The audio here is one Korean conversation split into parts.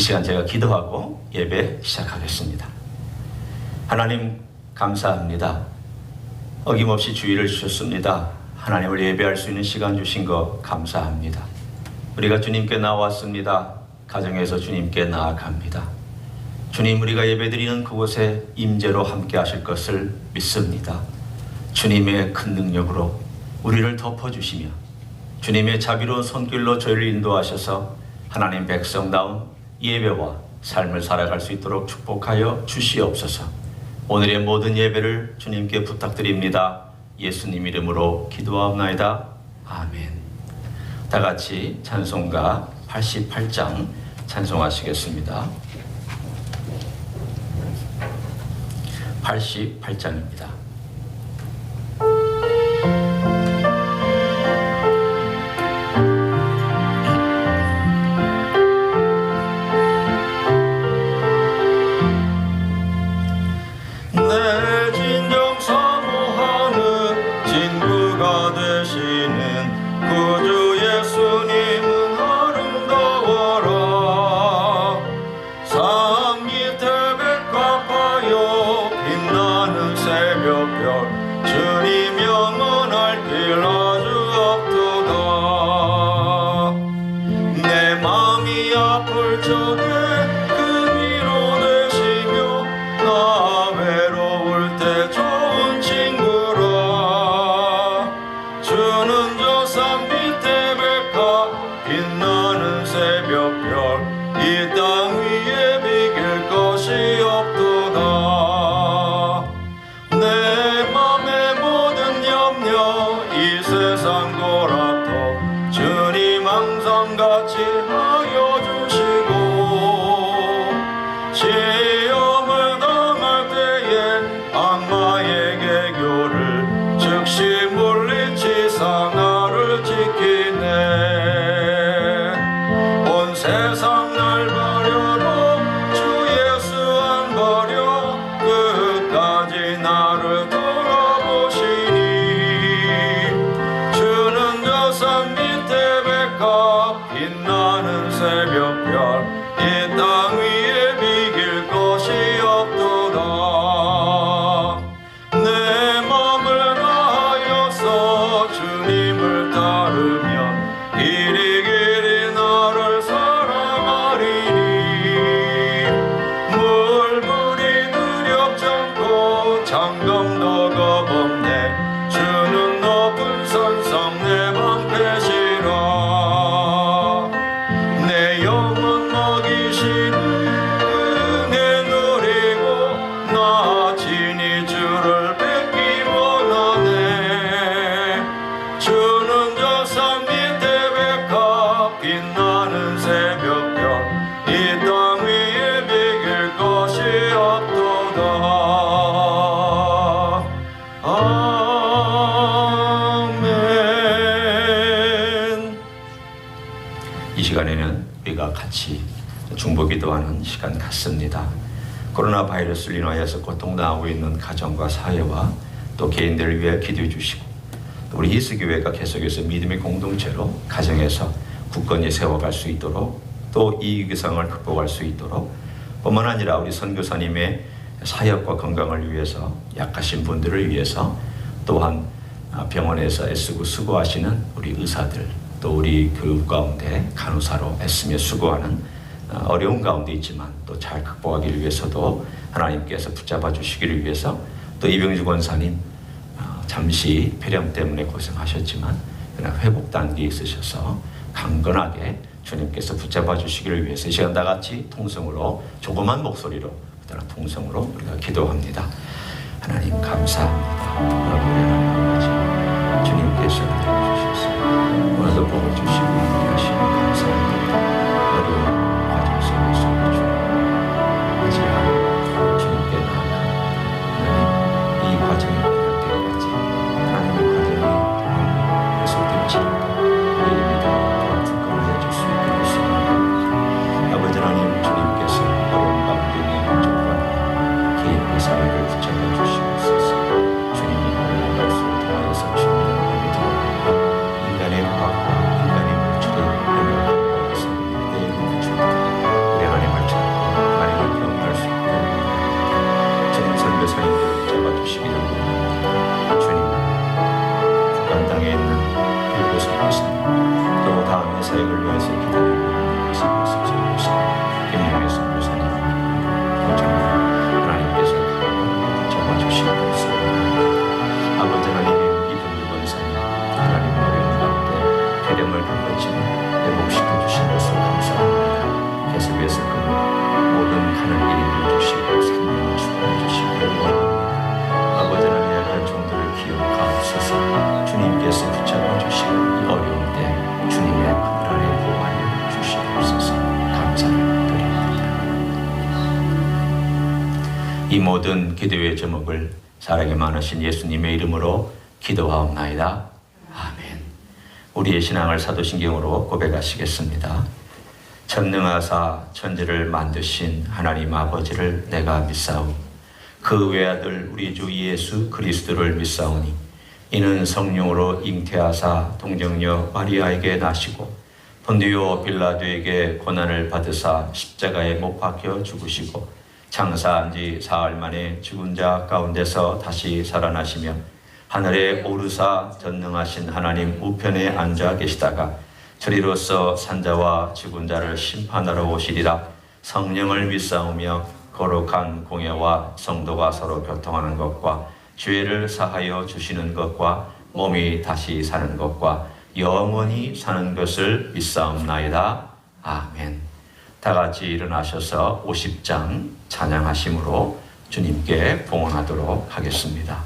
시간 제가 기도하고 예배 시작하겠습니다. 하나님 감사합니다. 어김없이 주의를 주셨습니다. 하나님을 예배할 수 있는 시간 주신 것 감사합니다. 우리가 주님께 나왔습니다. 가정에서 주님께 나아갑니다. 주님, 우리가 예배드리는 그곳에 임재로 함께 하실 것을 믿습니다. 주님의 큰 능력으로 우리를 덮어주시며 주님의 자비로운 손길로 저희를 인도하셔서 하나님 백성다운 예배와 삶을 살아갈 수 있도록 축복하여 주시옵소서. 오늘의 모든 예배를 주님께 부탁드립니다. 예수님 이름으로 기도하옵나이다. 아멘. 다 같이 찬송가 88장 찬송하시겠습니다. 88장입니다. 내 진정 사모하는 친구가 되시는 구주 예수님은 아름다워라. 산 밑에 백합하여 빛나는 새벽별 주님 영원할 길 아주 없도다. 내 마음이 아플 적에 그 위로 되시며 나 외로울 때 좋은 친구라. 주는 저 산 밑에 백합 빛나는 새벽별 이 땅 위에 비길 것이 없도다. 내 맘의 모든 염려 이 세상 돌아도 주님 항상 같이 하여 주시고 시험을 당할 때에 악마의 개교를 즉시 물리치사 나를 지키네. 온 세상 날 버려도 주 예수 안 버려 끝까지 나를 돌아보시니. 주는 저 산 밑에 백합 빛나는 새벽별 이 땅 위에 비길 것이 없도다. 내 맘을 다하여서 주님을 따르면 길이 길이 나를 사랑하리니. 물불이 두렵지 않고 장검도 겁없네. 주는 높은 산성 내 방패시라. 내 영혼 먹이시는 은혜 누리고 나 친히 주를 뵙기 원하네. 주는 저 산 밑에 백합 빛나는 새벽별 이 땅 위에 비길 것이 없도다. 아멘. 이 시간에는 우리가 같이 중보기도하는 시간 같습니다. 코로나 바이러스를 인하여서 고통당하고 있는 가정과 사회와 또 개인들을 위해 기도해 주시고, 또 우리 예수교회가 계속해서 믿음의 공동체로 가정에서 굳건히 세워갈 수 있도록, 또 이 위기상을 극복할 수 있도록, 뿐만 아니라 우리 선교사님의 사역과 건강을 위해서, 약하신 분들을 위해서, 또한 병원에서 애쓰고 수고하시는 우리 의사들, 또 우리 교육 가운데 간호사로 애쓰며 수고하는 어려운 가운데 있지만 또 잘 극복하기 위해서도 하나님께서 붙잡아 주시기를 위해서, 또 이병주 권사님 잠시 폐렴 때문에 고생하셨지만 그러나 회복 단계에 있으셔서 강건하게 주님께서 붙잡아 주시기를 위해서 이 시간 다 같이 통성으로, 조그만 목소리로, 그러나 통성으로 우리가 기도합니다. 하나님 감사합니다. 여러분의 아버지 주님께서 들어주셔서 오늘도 복을 주시고 함께하시니 감사합니다. 어려운 과정 속에서 주님 하지만 주님께 나아갑니다. 하나님, 이 과정이 끝날 때까지 하나님의 과정이 계속될지라도 우리의 믿음을 굳건하게 해줄 수 있게 해주시옵소서. 아버지 하나님, 주님께서 어려운 가운데 있는 영적과 개인의 삶을 붙잡아 주시옵소서. 주님이 올라갈수록 통하여서 주님을 믿어 인간의 과학과 인간의 물질에 이 모든 기도의 제목을 사랑이 많으신 예수님의 이름으로 기도하옵나이다. 아멘. 우리의 신앙을 사도신경으로 고백하시겠습니다. 전능하사 천지를 만드신 하나님 아버지를 내가 믿사오. 그 외아들 우리 주 예수 그리스도를 믿사오니 이는 성령으로 잉태하사 동정녀 마리아에게 나시고 본디오 빌라도에게 고난을 받으사 십자가에 못 박혀 죽으시고 장사한 지 사흘 만에 죽은 자 가운데서 다시 살아나시며 하늘에 오르사 전능하신 하나님 우편에 앉아 계시다가 저리로서 산자와 죽은 자를 심판하러 오시리라. 성령을 믿사오며 거룩한 공예와 성도가 서로 교통하는 것과 죄를 사하여 주시는 것과 몸이 다시 사는 것과 영원히 사는 것을 믿사옵나이다. 아멘. 다 같이 일어나셔서 50장 찬양하심으로 주님께 봉헌하도록 하겠습니다.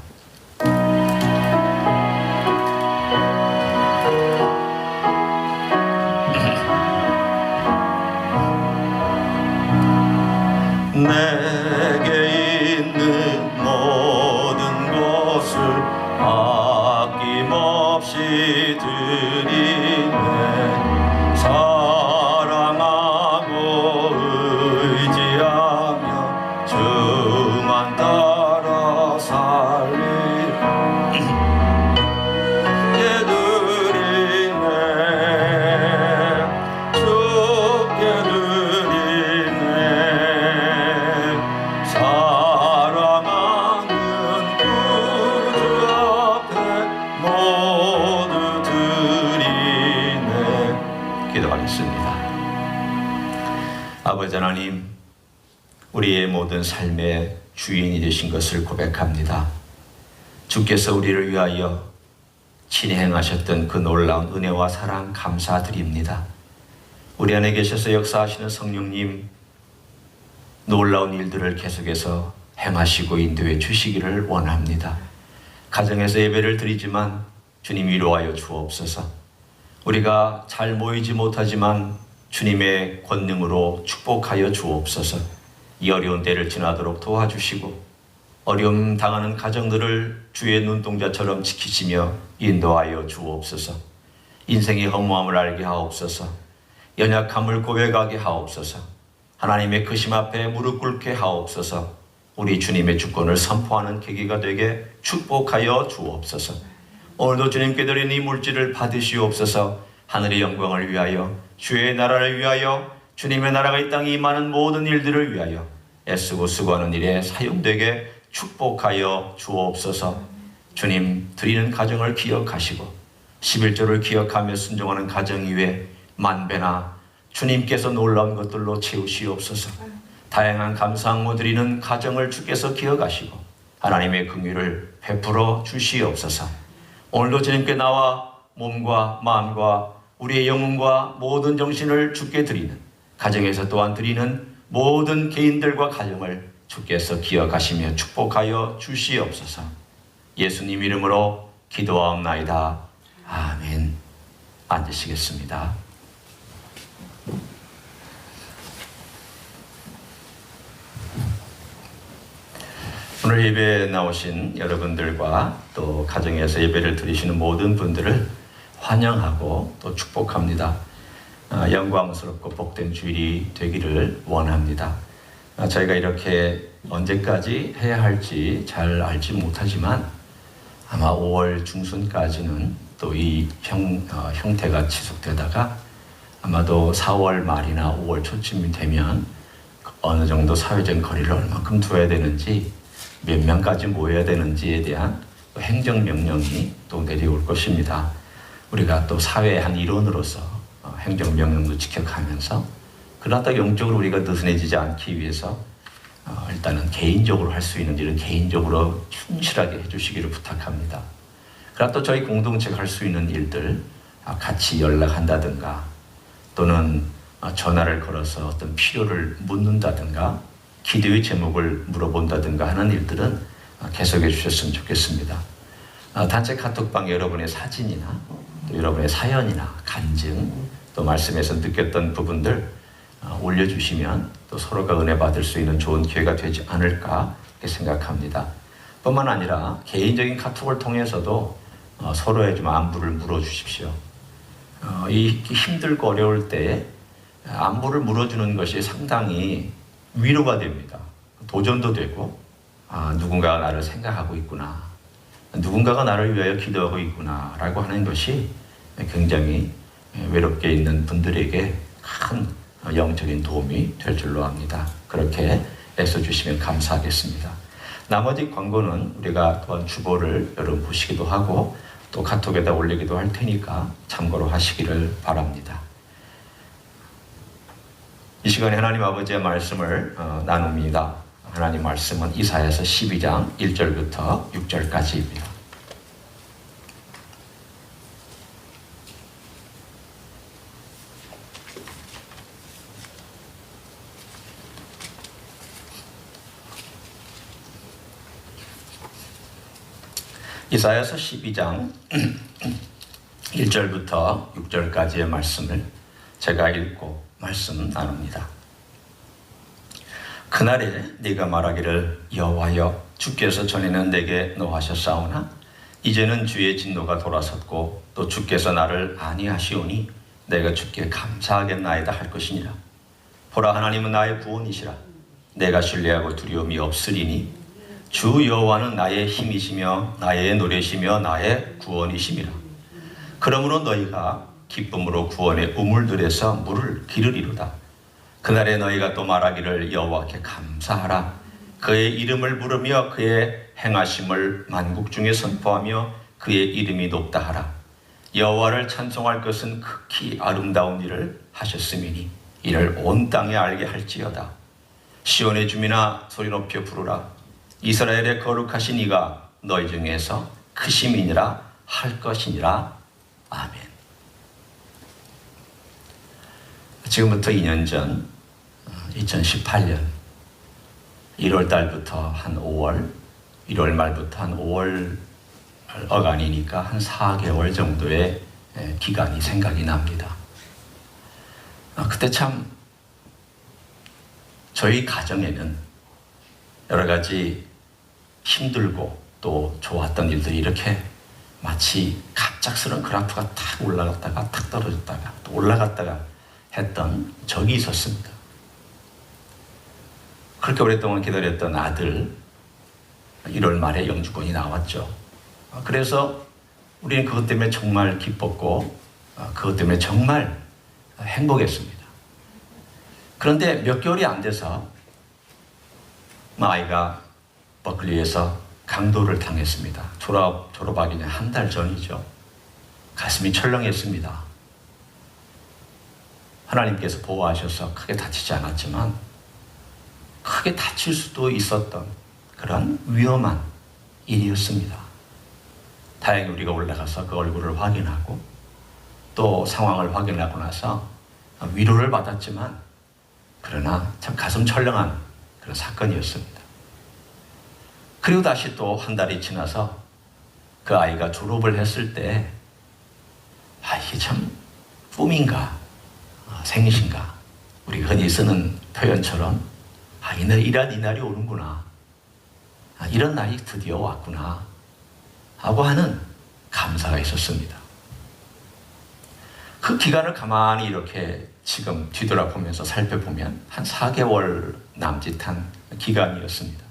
내게 있는 모든 것을 아낌없이 드리네. 사랑하고 의지하며 주만 따라 살리라. 드리네. 주께 드리네. 사랑하는 구주 앞에 모두 드리네. 기도하겠습니다. 아버지 하나님, 우리의 모든 삶의 주인이 되신 것을 고백합니다. 주께서 우리를 위하여 친히 행하셨던 그 놀라운 은혜와 사랑 감사드립니다. 우리 안에 계셔서 역사하시는 성령님, 놀라운 일들을 계속해서 행하시고 인도해 주시기를 원합니다. 가정에서 예배를 드리지만 주님 위로하여 주옵소서. 우리가 잘 모이지 못하지만 주님의 권능으로 축복하여 주옵소서. 이 어려운 때를 지나도록 도와주시고 어려움 당하는 가정들을 주의 눈동자처럼 지키시며 인도하여 주옵소서. 인생의 허무함을 알게 하옵소서. 연약함을 고백하게 하옵소서. 하나님의 크심 앞에 무릎 꿇게 하옵소서. 우리 주님의 주권을 선포하는 계기가 되게 축복하여 주옵소서. 오늘도 주님께 드린 이 물질을 받으시옵소서. 하늘의 영광을 위하여, 주의 나라를 위하여, 주님의 나라가 이 땅에 임하는 모든 일들을 위하여 애쓰고 수고하는 일에 사용되게 축복하여 주옵소서. 주님 드리는 가정을 기억하시고 11조를 기억하며 순종하는 가정 이외에 만배나 주님께서 놀라운 것들로 채우시옵소서. 다양한 감사항모 드리는 가정을 주께서 기억하시고 하나님의 긍휼을 베풀어 주시옵소서. 오늘도 주님께 나와 몸과 마음과 우리의 영혼과 모든 정신을 주께 드리는, 가정에서 또한 드리는 모든 개인들과 가정을 주께서 기억하시며 축복하여 주시옵소서. 예수님 이름으로 기도하옵나이다. 아멘. 앉으시겠습니다. 오늘 예배에 나오신 여러분들과 또 가정에서 예배를 드리시는 모든 분들을 환영하고 또 축복합니다. 영광스럽고 복된 주일이 되기를 원합니다. 저희가 이렇게 언제까지 해야 할지 잘 알지 못하지만 아마 5월 중순까지는 또 이 형태가 지속되다가 아마도 4월 말이나 5월 초쯤이 되면 어느 정도 사회적 거리를 얼마큼 둬야 되는지, 몇 명까지 모여야 되는지에 대한 행정명령이 또 내려올 것입니다. 우리가 또 사회의 한 일원으로서 행정명령도 지켜가면서 그러다 영적으로 우리가 느슨해지지 않기 위해서 일단은 개인적으로 할 수 있는 일은 개인적으로 충실하게 해주시기를 부탁합니다. 그러나 또 저희 공동체가 할 수 있는 일들, 같이 연락한다든가 또는 전화를 걸어서 어떤 필요를 묻는다든가 기도의 제목을 물어본다든가 하는 일들은 계속해 주셨으면 좋겠습니다. 단체 카톡방 여러분의 사진이나 또 여러분의 사연이나 간증, 또 말씀에서 느꼈던 부분들 올려주시면 또 서로가 은혜 받을 수 있는 좋은 기회가 되지 않을까 그렇게 생각합니다. 뿐만 아니라 개인적인 카톡을 통해서도 서로의 좀 안부를 물어주십시오. 이 힘들고 어려울 때 안부를 물어주는 것이 상당히 위로가 됩니다. 도전도 되고, 누군가가 나를 생각하고 있구나, 누군가가 나를 위하여 기도하고 있구나 라고 하는 것이 굉장히 외롭게 있는 분들에게 큰 영적인 도움이 될 줄로 압니다. 그렇게 애써주시면 감사하겠습니다. 나머지 광고는 우리가 또한 주보를 여러분 보시기도 하고 또 카톡에다 올리기도 할 테니까 참고로 하시기를 바랍니다. 이 시간에 하나님 아버지의 말씀을 나눕니다. 하나님 말씀은 이사야서 12장 1절부터 6절까지입니다. 이사야서 12장 1절부터 6절까지의 말씀을 제가 읽고 말씀 나눕니다. 그날에 네가 말하기를 여호와여 주께서 전에는 내게 노하셨사오나 이제는 주의 진노가 돌아섰고 또 주께서 나를 아니하시오니 내가 주께 감사하겠나이다 할 것이니라. 보라 하나님은 나의 구원이시라. 내가 신뢰하고 두려움이 없으리니 주 여호와는 나의 힘이시며 나의 노래시며 나의 구원이심이라. 그러므로 너희가 기쁨으로 구원의 우물들에서 물을 기르리로다. 그날에 너희가 또 말하기를 여호와께 감사하라. 그의 이름을 부르며 그의 행하심을 만국 중에 선포하며 그의 이름이 높다 하라. 여호와를 찬송할 것은 극히 아름다운 일을 하셨음이니 이를 온 땅에 알게 할지어다. 시온의 주민아 소리 높여 부르라. 이스라엘의 거룩하신 이가 너희 중에서 크심이니라 할 것이니라. 아멘. 지금부터 2년 전 2018년 1월 달부터 한 5월, 1월 말부터 한 5월 어간이니까 한 4개월 정도의 기간이 생각이 납니다. 그때 참 저희 가정에는 여러 가지 힘들고 또 좋았던 일들이 이렇게 마치 갑작스러운 그래프가 탁 올라갔다가 탁 떨어졌다가 또 올라갔다가 했던 적이 있었습니다. 그렇게 오랫동안 기다렸던 아들 1월 말에 영주권이 나왔죠. 그래서 우리는 그것 때문에 정말 기뻤고 그것 때문에 정말 행복했습니다. 그런데 몇 개월이 안 돼서 아이가 버클리에서 강도를 당했습니다. 졸업하기 전에 한 달 전이죠. 가슴이 철렁했습니다. 하나님께서 보호하셔서 크게 다치지 않았지만 크게 다칠 수도 있었던 그런 위험한 일이었습니다. 다행히 우리가 올라가서 그 얼굴을 확인하고 또 상황을 확인하고 나서 위로를 받았지만 그러나 참 가슴 철렁한 그런 사건이었습니다. 그리고 다시 또 한 달이 지나서 그 아이가 졸업을 했을 때 이게 참 꿈인가 생신가 우리가 흔히 쓰는 표현처럼 이 날이 오는구나, 이런 날이 드디어 왔구나 하고 하는 감사가 있었습니다. 그 기간을 가만히 이렇게 지금 뒤돌아보면서 살펴보면 한 4개월 남짓한 기간이었습니다.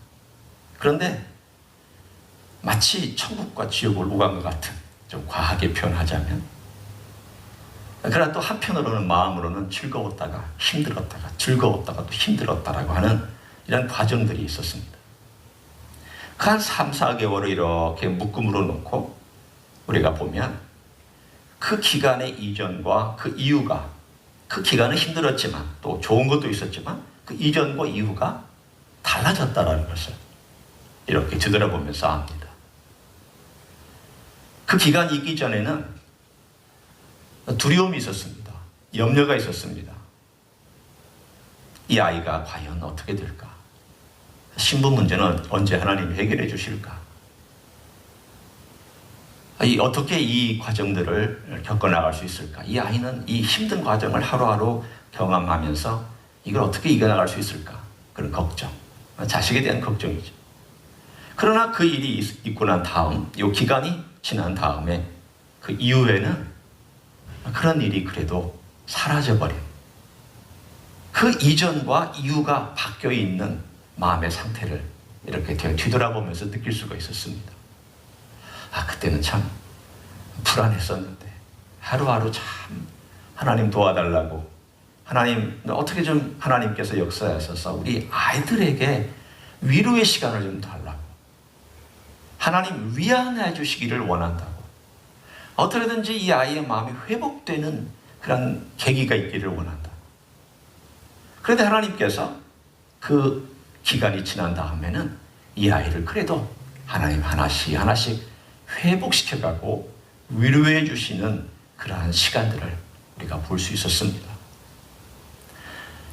그런데 마치 천국과 지옥을 오간 것 같은, 좀 과하게 표현하자면, 그러나 또 한편으로는 마음으로는 즐거웠다가 힘들었다가 즐거웠다가 또 힘들었다라고 하는 이런 과정들이 있었습니다. 그 한 3, 4개월을 이렇게 묶음으로 놓고 우리가 보면 그 기간의 이전과 그 이후가, 그 기간은 힘들었지만 또 좋은 것도 있었지만 그 이전과 이후가 달라졌다라는 것을 이렇게 뒤돌아보면서 압니다. 그 기간이 있기 전에는 두려움이 있었습니다. 염려가 있었습니다. 이 아이가 과연 어떻게 될까? 신분 문제는 언제 하나님이 해결해 주실까? 어떻게 이 과정들을 겪어나갈 수 있을까? 이 아이는 이 힘든 과정을 하루하루 경험하면서 이걸 어떻게 이겨나갈 수 있을까? 그런 걱정, 자식에 대한 걱정이죠. 그러나 그 일이 있고 난 다음, 요 기간이 지난 다음에 그 이후에는 그런 일이 그래도 사라져버린, 그 이전과 이후가 바뀌어 있는 마음의 상태를 이렇게 뒤돌아보면서 느낄 수가 있었습니다. 그때는 참 불안했었는데, 하루하루 참 하나님 도와달라고, 하나님 어떻게 좀 하나님께서 역사하셔서 우리 아이들에게 위로의 시간을 좀 달라고, 하나님 위안해 주시기를 원한다고, 어떻게든지 이 아이의 마음이 회복되는 그런 계기가 있기를 원한다. 그런데 하나님께서 그 기간이 지난 다음에는 이 아이를 그래도 하나님 하나씩 하나씩 회복시켜가고 위로해 주시는 그러한 시간들을 우리가 볼 수 있었습니다.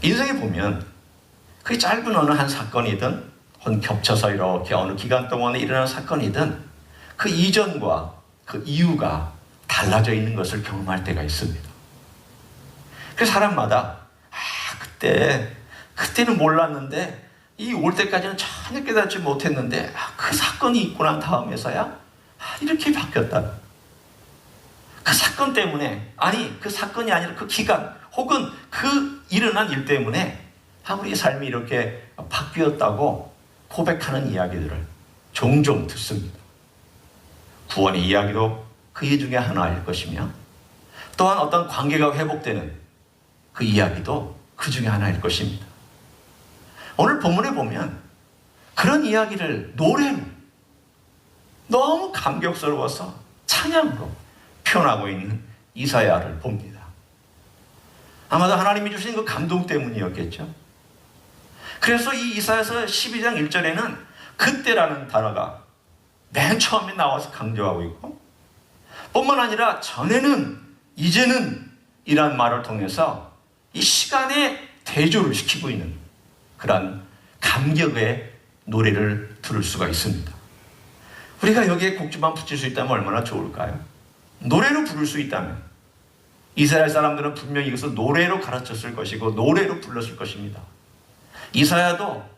인생에 보면 그 짧은 어느 한 사건이든 혹은 겹쳐서 이렇게 어느 기간 동안에 일어난 사건이든 그 이전과 그 이유가 달라져 있는 것을 경험할 때가 있습니다. 그 사람마다 그때는 몰랐는데 이 올 때까지는 전혀 깨닫지 못했는데 그 사건이 있고 난 다음에서야 이렇게 바뀌었다. 그 사건 때문에, 아니 그 사건이 아니라 그 기간 혹은 그 일어난 일 때문에 우리 삶이 이렇게 바뀌었다고 고백하는 이야기들을 종종 듣습니다. 구원의 이야기도 그 중에 하나일 것이며, 또한 어떤 관계가 회복되는 그 이야기도 그 중에 하나일 것입니다. 오늘 본문에 보면 그런 이야기를 노래로 너무 감격스러워서 찬양으로 표현하고 있는 이사야를 봅니다. 아마도 하나님이 주신 그 감동 때문이었겠죠. 그래서 이 이사야서 12장 1절에는 그때라는 단어가 맨 처음에 나와서 강조하고 있고, 뿐만 아니라 전에는, 이제는 이란 말을 통해서 이 시간에 대조를 시키고 있는 그런 감격의 노래를 들을 수가 있습니다. 우리가 여기에 곡주만 붙일 수 있다면 얼마나 좋을까요? 노래로 부를 수 있다면 이스라엘 사람들은 분명히 이것을 노래로 가르쳤을 것이고 노래로 불렀을 것입니다. 이사야도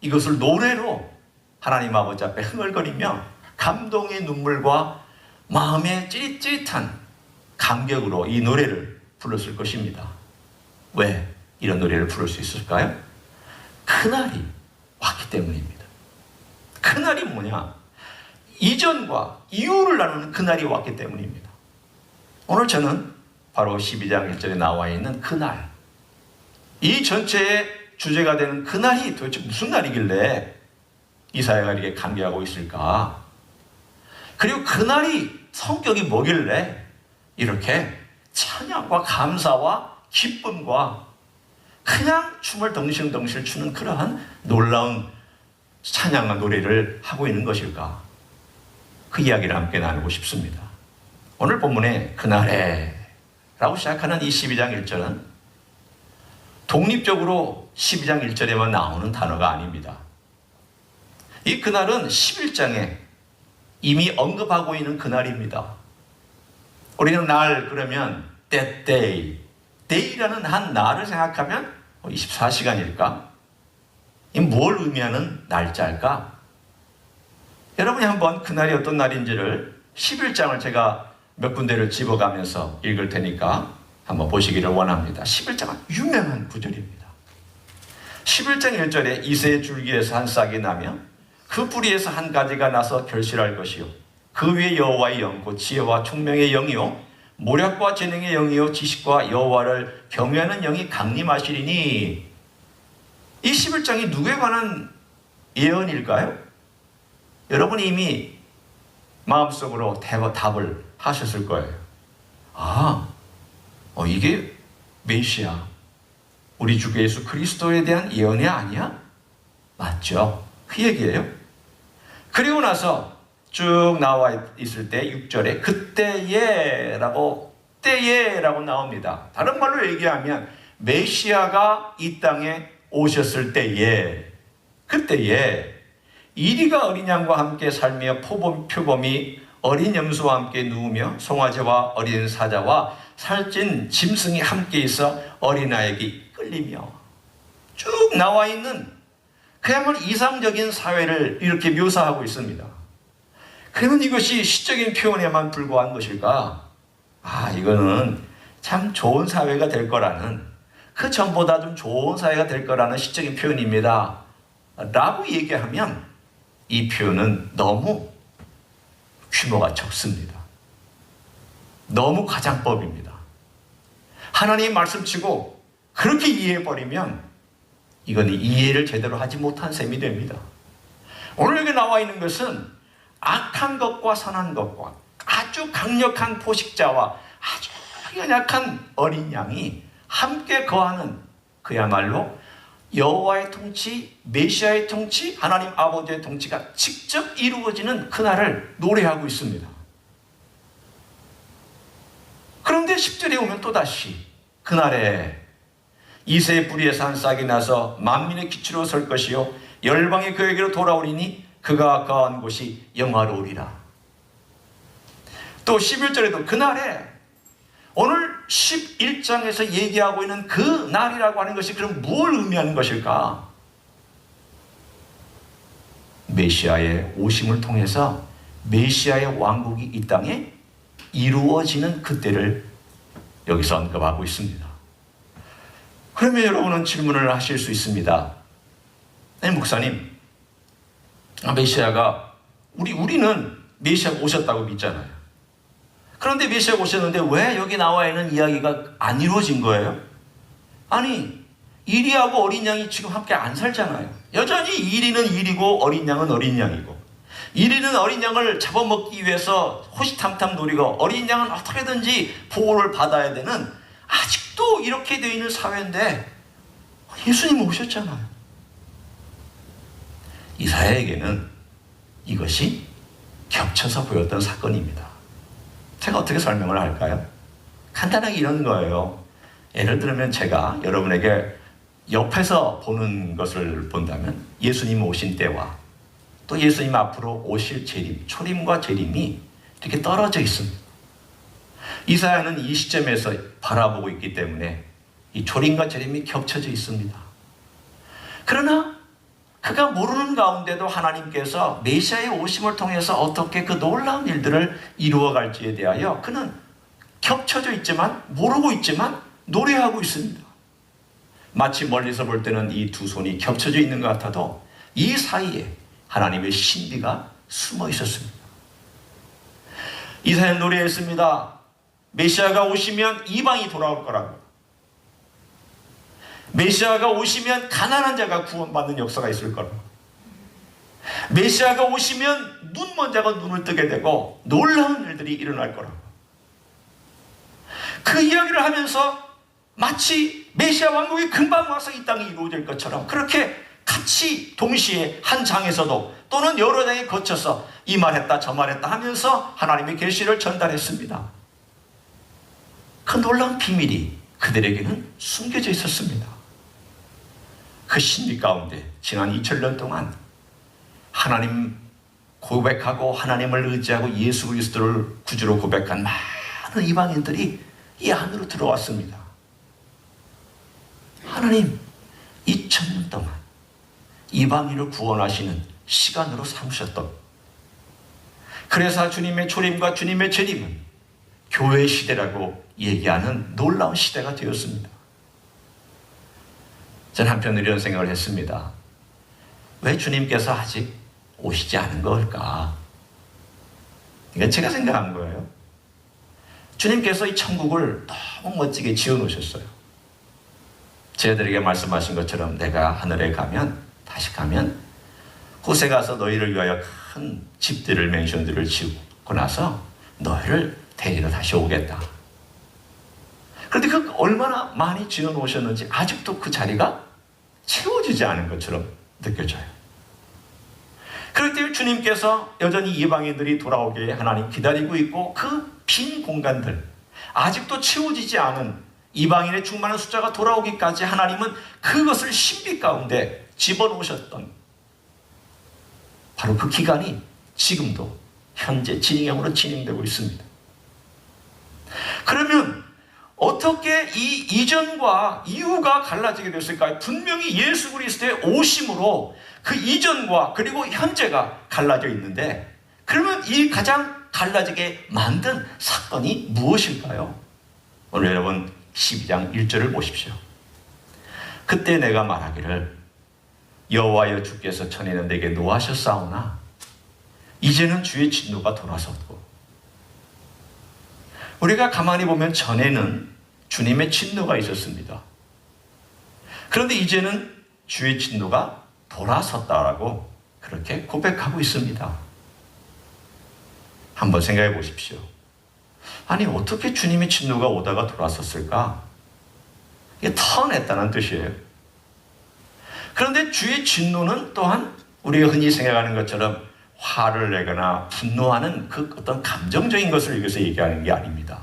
이것을 노래로 하나님 아버지 앞에 흥얼거리며 감동의 눈물과 마음의 찌릿찌릿한 감격으로 이 노래를 불렀을 것입니다. 왜 이런 노래를 부를 수 있을까요? 그날이 왔기 때문입니다. 그날이 뭐냐? 이전과 이후를 나누는 그날이 왔기 때문입니다. 오늘 저는 바로 12장 1절에 나와 있는 그날, 이 전체의 주제가 되는 그날이 도대체 무슨 날이길래 이사야가 이렇게 감격하고 있을까? 그리고 그날이 성격이 뭐길래 이렇게 찬양과 감사와 기쁨과 그냥 춤을 덩실덩실 추는 그러한 놀라운 찬양과 노래를 하고 있는 것일까? 그 이야기를 함께 나누고 싶습니다. 오늘 본문에 그날에 라고 시작하는 이 12장 1절은 독립적으로 12장 1절에만 나오는 단어가 아닙니다. 이 그날은 11장에 이미 언급하고 있는 그날입니다. 우리는 날 그러면 that day, day라는 한 날을 생각하면 24시간일까? 이 뭘 의미하는 날짜일까? 여러분이 한번 그날이 어떤 날인지를 11장을 제가 몇 군데를 집어가면서 읽을 테니까 한번 보시기를 원합니다. 11장은 유명한 구절입니다. 11장 1절에 이새의 줄기에서 한 싹이 나며 그 뿌리에서 한 가지가 나서 결실할 것이요 그 위에 여호와의 영 곧 지혜와 총명의 영이요 모략과 재능의 영이요 지식과 여호와를 경외하는 영이 강림하시리니. 이 11장이 누구에 관한 예언일까요? 여러분이 이미 마음속으로 답을 하셨을 거예요. 이게 메시아, 우리 주 예수 그리스도에 대한 예언이 아니야? 맞죠? 그 얘기예요. 그리고 나서 쭉 나와 있을 때 6절에 그때예라고 때예라고 나옵니다. 다른 말로 얘기하면 메시아가 이 땅에 오셨을 때에, 그때에 이리가 어린 양과 함께 살며 표범이 어린 염소와 함께 누우며 송아지와 어린 사자와 살찐 짐승이 함께 있어 어린아이에게 끌리며, 쭉 나와 있는 그야말로 이상적인 사회를 이렇게 묘사하고 있습니다. 그러면 이것이 시적인 표현에만 불과한 것일까? 이거는 참 좋은 사회가 될 거라는, 그 전보다 좀 좋은 사회가 될 거라는 시적인 표현입니다 라고 얘기하면 이 표현은 너무 규모가 적습니다. 너무 과장법입니다. 하나님 말씀치고 그렇게 이해해버리면 이건 이해를 제대로 하지 못한 셈이 됩니다. 오늘 여기 나와 있는 것은 악한 것과 선한 것과 아주 강력한 포식자와 아주 연약한 어린 양이 함께 거하는, 그야말로 여호와의 통치, 메시아의 통치, 하나님 아버지의 통치가 직접 이루어지는 그날을 노래하고 있습니다. 그런데 10절에 오면 또다시 그날에 이새의 뿌리에서 한 싹이 나서 만민의 기초로 설 것이요 열방이 그에게로 돌아오리니 그가 거한 곳이 영화로우리라. 또 11절에도 그날에, 오늘 11장에서 얘기하고 있는 그 날이라고 하는 것이 그럼 뭘 의미하는 것일까? 메시아의 오심을 통해서 메시아의 왕국이 이 땅에 이루어지는 그때를 여기서 언급하고 있습니다. 그러면 여러분은 질문을 하실 수 있습니다. 목사님, 메시아가 우리는 메시아가 오셨다고 믿잖아요. 그런데 메시아가 오셨는데 왜 여기 나와 있는 이야기가 안 이루어진 거예요? 아니, 이리하고 어린 양이 지금 함께 안 살잖아요. 여전히 이리는 이리고 어린 양은 어린 양이고, 이리는 어린 양을 잡아먹기 위해서 호시탐탐 노리고, 어린 양은 어떻게든지 보호를 받아야 되는, 아직도 이렇게 되어 있는 사회인데 예수님 오셨잖아요. 이사야에게는 이것이 겹쳐서 보였던 사건입니다. 제가 어떻게 설명을 할까요? 간단하게 이런 거예요. 예를 들면 제가 여러분에게 옆에서 보는 것을 본다면 예수님 오신 때와 또 예수님 앞으로 오실 재림, 초림과 재림이 이렇게 떨어져 있습니다. 이사야는 이 시점에서 바라보고 있기 때문에 이 초림과 재림이 겹쳐져 있습니다. 그러나 그가 모르는 가운데도 하나님께서 메시아의 오심을 통해서 어떻게 그 놀라운 일들을 이루어갈지에 대하여 그는 겹쳐져 있지만, 모르고 있지만 노래하고 있습니다. 마치 멀리서 볼 때는 이 두 손이 겹쳐져 있는 것 같아도 이 사이에 하나님의 신비가 숨어 있었습니다. 이사야는 노래했습니다. 메시아가 오시면 이방이 돌아올 거라고. 메시아가 오시면 가난한 자가 구원받는 역사가 있을 거라고. 메시아가 오시면 눈먼 자가 눈을 뜨게 되고 놀라운 일들이 일어날 거라고. 그 이야기를 하면서 마치 메시아 왕국이 금방 와서 이 땅에 이루어질 것처럼 그렇게 같이 동시에 한 장에서도 또는 여러 장에 거쳐서 이 말했다 저 말했다 하면서 하나님의 계시를 전달했습니다. 그 놀라운 비밀이 그들에게는 숨겨져 있었습니다. 그 신비 가운데 지난 2000년 동안 하나님 고백하고 하나님을 의지하고 예수 그리스도를 구주로 고백한 많은 이방인들이 이 안으로 들어왔습니다. 하나님 2000년 동안 이방인을 구원하시는 시간으로 삼으셨던, 그래서 주님의 초림과 주님의 재림은 교회 시대라고 얘기하는 놀라운 시대가 되었습니다. 저는 한편으로 이런 생각을 했습니다. 왜 주님께서 아직 오시지 않은 걸까? 이건 제가 생각한 거예요. 주님께서 이 천국을 너무 멋지게 지어놓으셨어요. 저희들에게 말씀하신 것처럼 내가 하늘에 가면, 다시 가면 곳에 가서 너희를 위하여 큰 집들을, 맨션들을 지고 나서 너희를 데리러 다시 오겠다. 그런데 그 얼마나 많이 지어놓으셨는지 아직도 그 자리가 채워지지 않은 것처럼 느껴져요. 그럴 때 주님께서 여전히 이방인들이 돌아오게 하나님 기다리고 있고, 그 빈 공간들, 아직도 채워지지 않은 이방인의 충만한 숫자가 돌아오기까지 하나님은 그것을 신비 가운데 집어넣으셨던 바로 그 기간이 지금도 현재 진행형으로 진행되고 있습니다. 그러면 어떻게 이 이전과 이후가 갈라지게 됐을까요? 분명히 예수 그리스도의 오심으로 그 이전과 그리고 현재가 갈라져 있는데, 그러면 이 가장 갈라지게 만든 사건이 무엇일까요? 오늘 여러분 12장 1절을 보십시오. 그때 내가 말하기를 여호와여 주께서 전에는 내게 노하셨사오나 이제는 주의 진노가 돌아섰고. 우리가 가만히 보면 전에는 주님의 진노가 있었습니다. 그런데 이제는 주의 진노가 돌아섰다라고 그렇게 고백하고 있습니다. 한번 생각해 보십시오. 아니, 어떻게 주님의 진노가 오다가 돌아섰을까? 이게 턴했다는 뜻이에요. 그런데 주의 진노는 또한 우리가 흔히 생각하는 것처럼 화를 내거나 분노하는 그 어떤 감정적인 것을 여기서 얘기하는 게 아닙니다.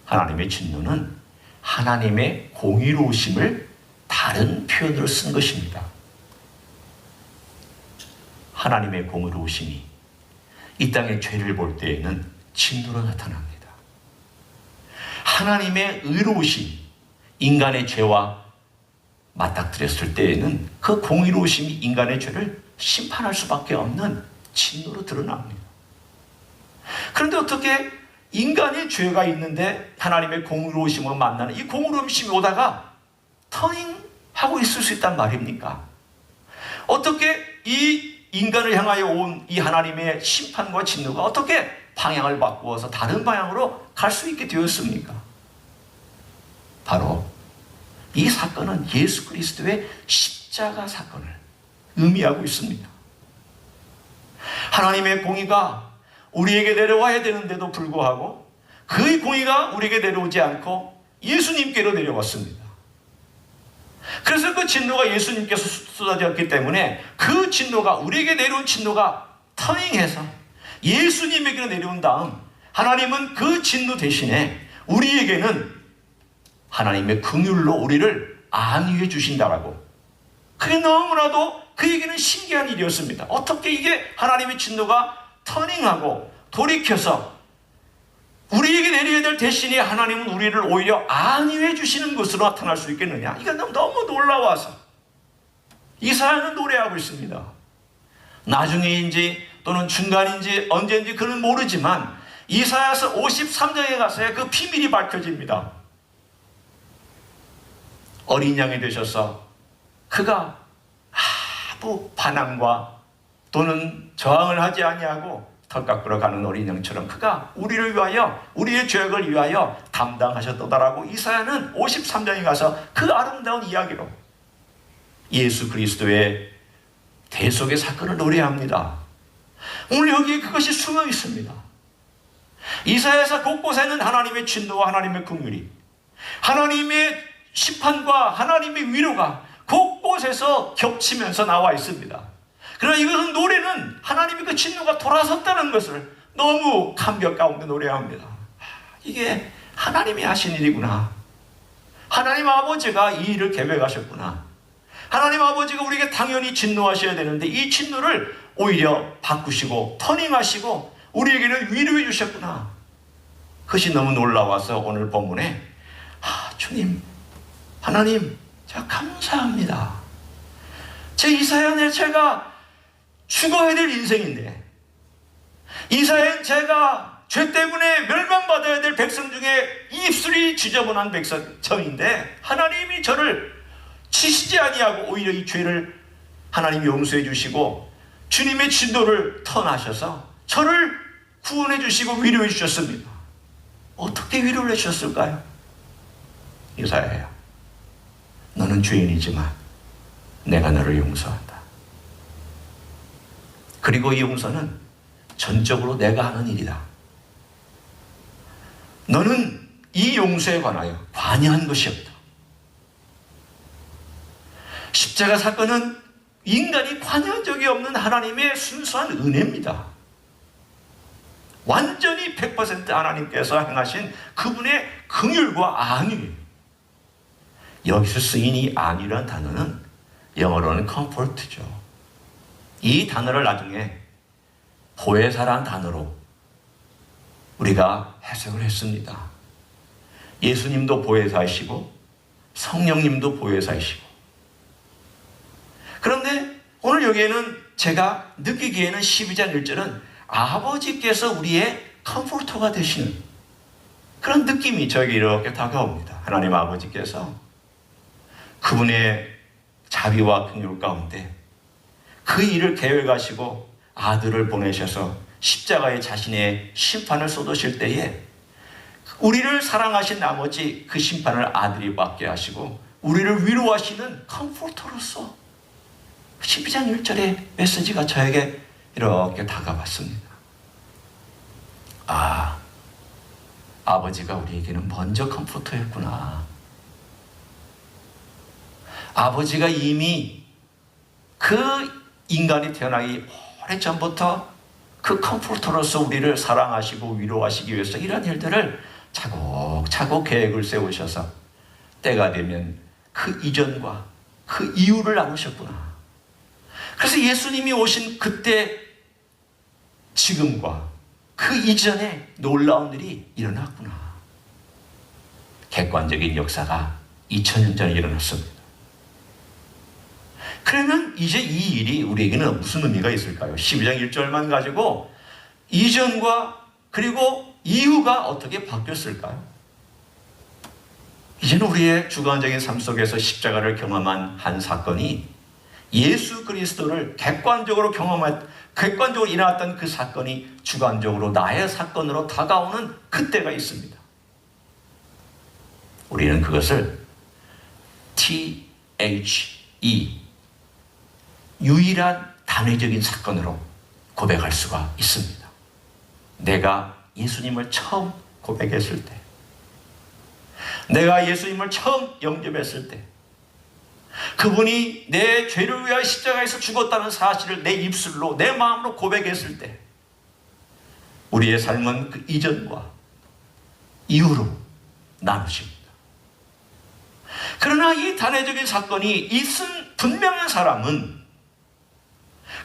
하나님의 진노는 하나님의 공의로우심을 다른 표현으로 쓴 것입니다. 하나님의 공의로우심이 이 땅의 죄를 볼 때에는 진노로 나타납니다. 하나님의 의로우심이 인간의 죄와 맞닥뜨렸을 때에는 그 공의로우심이 인간의 죄를 심판할 수밖에 없는 진노로 드러납니다. 그런데 어떻게 인간의 죄가 있는데 하나님의 공의로우심을 만나는 이 공의로우심이 오다가 터닝하고 있을 수 있단 말입니까? 어떻게 이 인간을 향하여 온 이 하나님의 심판과 진노가 어떻게 방향을 바꾸어서 다른 방향으로 갈 수 있게 되었습니까? 바로 이 사건은 예수 그리스도의 십자가 사건을 의미하고 있습니다. 하나님의 공의가 우리에게 내려와야 되는데도 불구하고 그 공의가 우리에게 내려오지 않고 예수님께로 내려왔습니다. 그래서 그 진노가 예수님께서 쏟아졌기 때문에 그 진노가, 우리에게 내려온 진노가 터닝해서 예수님에게로 내려온 다음 하나님은 그 진노 대신에 우리에게는 하나님의 긍휼로 우리를 안위해 주신다라고. 그게 너무나도 그에게는 신기한 일이었습니다. 어떻게 이게 하나님의 진노가 터닝하고 돌이켜서 우리에게 내려야 될 대신에 하나님은 우리를 오히려 안위해 주시는 것으로 나타날 수 있겠느냐? 이건 너무 놀라워서 이사야는 노래하고 있습니다. 나중에인지 또는 중간인지 언제인지 그는 모르지만 이사야서 53장에 가서야 그 비밀이 밝혀집니다. 어린 양이 되셔서 그가 아무 반항과 또는 저항을 하지 아니하고 털 깎으러 가는 어린 양처럼 그가 우리를 위하여, 우리의 죄악을 위하여 담당하셨도다라고 이사야는 53장에 가서 그 아름다운 이야기로 예수 그리스도의 대속의 사건을 노래합니다. 오늘 여기에 그것이 숨어 있습니다. 이사야서 곳곳에는 하나님의 진노와 하나님의 긍휼이, 하나님의 심판과 하나님의 위로가 곳곳에서 겹치면서 나와 있습니다. 그러나 이것은, 노래는 하나님의 그 진노가 돌아섰다는 것을 너무 감격 가운데 노래합니다. 이게 하나님이 하신 일이구나. 하나님 아버지가 이 일을 계획하셨구나. 하나님 아버지가 우리에게 당연히 진노하셔야 되는데 이 진노를 오히려 바꾸시고 터닝하시고 우리에게는 위로해 주셨구나. 그것이 너무 놀라워서 오늘 본문에 주님, 하나님, 제가 감사합니다. 제 이사야는 제가 죽어야 될 인생인데, 이사야는 제가 죄 때문에 멸망받아야 될 백성 중에 입술이 지저분한 백성인데 하나님이 저를 치시지 아니하고 오히려 이 죄를 하나님이 용서해 주시고 주님의 진노를 턴하셔서 저를 구원해 주시고 위로해 주셨습니다. 어떻게 위로를 해주셨을까요? 이사야야, 너는 죄인이지만 내가 너를 용서한다. 그리고 이 용서는 전적으로 내가 하는 일이다. 너는 이 용서에 관하여 관여한 것이 없다. 십자가 사건은 인간이 관여한 적이 없는 하나님의 순수한 은혜입니다. 완전히 100% 하나님께서 행하신 그분의 긍휼과 안위. 여기서 쓰인 이 안위라는 단어는 영어로는 comfort죠. 이 단어를 나중에 보혜사라는 단어로 우리가 해석을 했습니다. 예수님도 보혜사이시고 성령님도 보혜사이시고. 그런데 오늘 여기에는 제가 느끼기에는 12장 1절은 아버지께서 우리의 컴포터가 되시는 그런 느낌이 저에게 이렇게 다가옵니다. 하나님 아버지께서 그분의 자비와 긍휼 가운데 그 일을 계획하시고 아들을 보내셔서 십자가에 자신의 심판을 쏟으실 때에 우리를 사랑하신 나머지 그 심판을 아들이 받게 하시고 우리를 위로하시는 컴포터로서 12장 1절의 메시지가 저에게 이렇게 다가왔습니다. 아, 아버지가 우리에게는 먼저 컴포터였구나. 아버지가 이미 그 인간이 태어나기 오래전부터 그 컴포터로서 우리를 사랑하시고 위로하시기 위해서 이런 일들을 차곡차곡 계획을 세우셔서 때가 되면 그 이전과 그 이후를 나누셨구나. 그래서 예수님이 오신 그때 지금과 그 이전에 놀라운 일이 일어났구나. 객관적인 역사가 2000년 전에 일어났습니다. 그러면 이제 이 일이 우리에게는 무슨 의미가 있을까요? 12장 1절만 가지고 이전과 그리고 이후가 어떻게 바뀌었을까요? 이제는 우리의 주관적인 삶 속에서 십자가를 경험한 한 사건이 예수 그리스도를 객관적으로 일어났던 그 사건이 주관적으로 나의 사건으로 다가오는 그때가 있습니다. 우리는 그것을 THE 유일한 단회적인 사건으로 고백할 수가 있습니다. 내가 예수님을 처음 고백했을 때, 내가 예수님을 처음 영접했을 때, 그분이 내 죄를 위하여 십자가에서 죽었다는 사실을 내 입술로 내 마음으로 고백했을 때 우리의 삶은 그 이전과 이후로 나누십니다. 그러나 이 단회적인 사건이 있은 분명한 사람은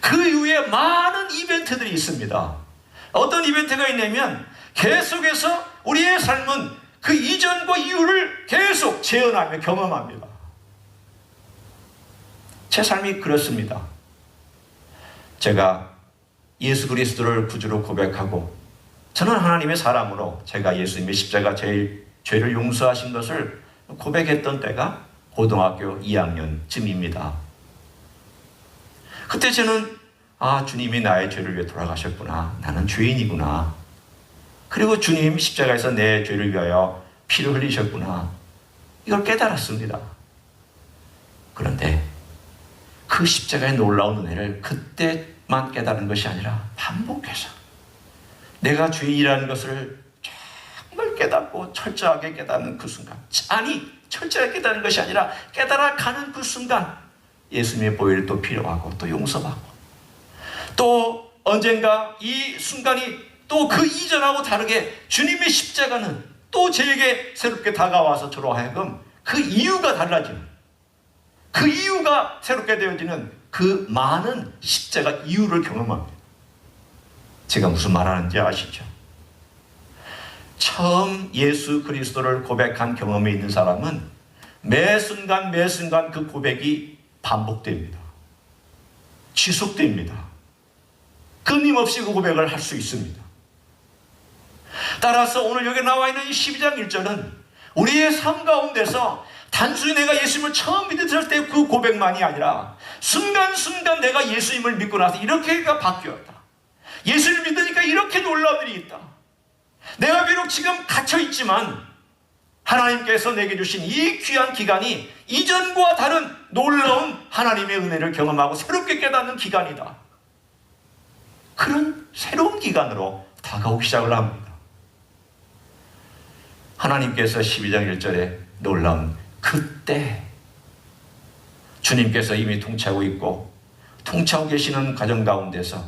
그 이후에 많은 이벤트들이 있습니다. 어떤 이벤트가 있냐면 계속해서 우리의 삶은 그 이전과 이후를 계속 재현하며 경험합니다. 제 삶이 그렇습니다. 제가 예수 그리스도를 구주로 고백하고 저는 하나님의 사람으로 제가 예수님의 십자가 제일 죄를 용서하신 것을 고백했던 때가 고등학교 2학년쯤입니다. 그때 저는 주님이 나의 죄를 위해 돌아가셨구나. 나는 죄인이구나. 그리고 주님 십자가에서 내 죄를 위하여 피를 흘리셨구나. 이걸 깨달았습니다. 그런데 그 십자가의 놀라운 은혜를 그때만 깨달은 것이 아니라 반복해서 내가 죄인이라는 것을 정말 깨닫고 철저하게 깨닫는 그 순간, 철저하게 깨닫는 것이 아니라 깨달아가는 그 순간 예수님의 보혈이 또 필요하고 또 용서받고 또 언젠가 이 순간이 또 그 이전하고 다르게 주님의 십자가는 또 저에게 새롭게 다가와서 저로 하여금 그 이유가 달라지는, 그 이유가 새롭게 되어지는 그 많은 십자가 이유를 경험합니다. 제가 무슨 말하는지 아시죠? 처음 예수 그리스도를 고백한 경험이 있는 사람은 매 순간 그 고백이 반복됩니다. 지속됩니다. 끊임없이 그 고백을 할 수 있습니다. 따라서 오늘 여기 나와 있는 이 12장 1절은 우리의 삶 가운데서 단순히 내가 예수님을 처음 믿었을 때 그 고백만이 아니라 순간순간 내가 예수님을 믿고 나서 이렇게가 바뀌었다. 예수를 믿으니까 이렇게 놀라운 일이 있다. 내가 비록 지금 갇혀있지만 하나님께서 내게 주신 이 귀한 기간이 이전과 다른 놀라운 하나님의 은혜를 경험하고 새롭게 깨닫는 기간이다. 그런 새로운 기간으로 다가오기 시작을 합니다. 하나님께서 12장 1절에 놀라운 그때 주님께서 이미 통치하고 있고 통치하고 계시는 과정 가운데서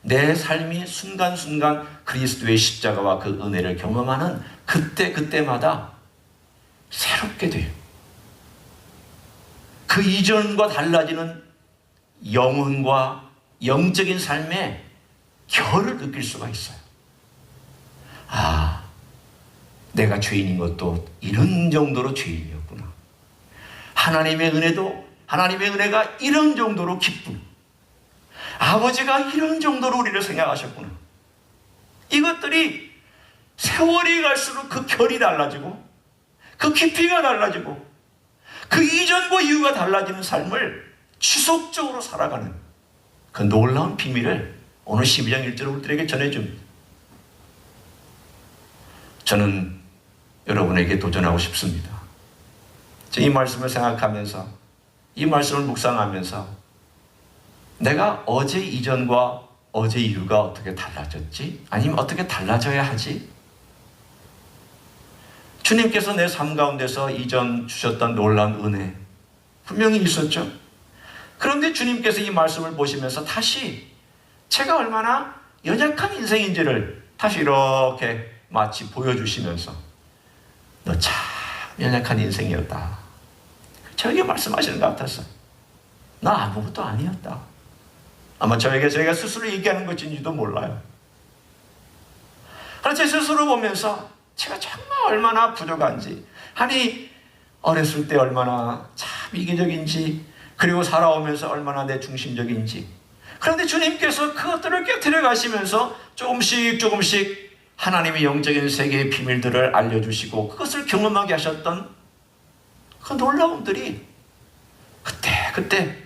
내 삶이 순간순간 그리스도의 십자가와 그 은혜를 경험하는 그때마다 새롭게 돼요. 그 이전과 달라지는 영혼과 영적인 삶의 결을 느낄 수가 있어요. 내가 죄인인 것도 이런 정도로 죄인이었구나. 하나님의 은혜가 이런 정도로 기쁨, 아버지가 이런 정도로 우리를 생각하셨구나. 이것들이 세월이 갈수록 그 결이 달라지고 그 깊이가 달라지고 그 이전과 이후가 달라지는 삶을 지속적으로 살아가는 그 놀라운 비밀을 오늘 12장 1절을 우리들에게 전해줍니다. 저는 여러분에게 도전하고 싶습니다. 이 말씀을 생각하면서, 이 말씀을 묵상하면서 내가 어제 이전과 어제 이후가 어떻게 달라졌지? 아니면 어떻게 달라져야 하지? 주님께서 내 삶 가운데서 이전 주셨던 놀라운 은혜 분명히 있었죠. 그런데 주님께서 이 말씀을 보시면서 다시 제가 얼마나 연약한 인생인지를 다시 이렇게 마치 보여주시면서 너 참 연약한 인생이었다. 저에게 말씀하시는 것 같았어. 나 아무것도 아니었다. 아마 저에게 제가 스스로 얘기하는 것인지도 몰라요. 그래서 제 스스로 보면서 제가 정말 얼마나 부족한지, 아니 어렸을 때 얼마나 참 이기적인지, 그리고 살아오면서 얼마나 내 중심적인지. 그런데 주님께서 그것들을 깨트려 가시면서 조금씩 하나님의 영적인 세계의 비밀들을 알려주시고 그것을 경험하게 하셨던 그 놀라움들이 그때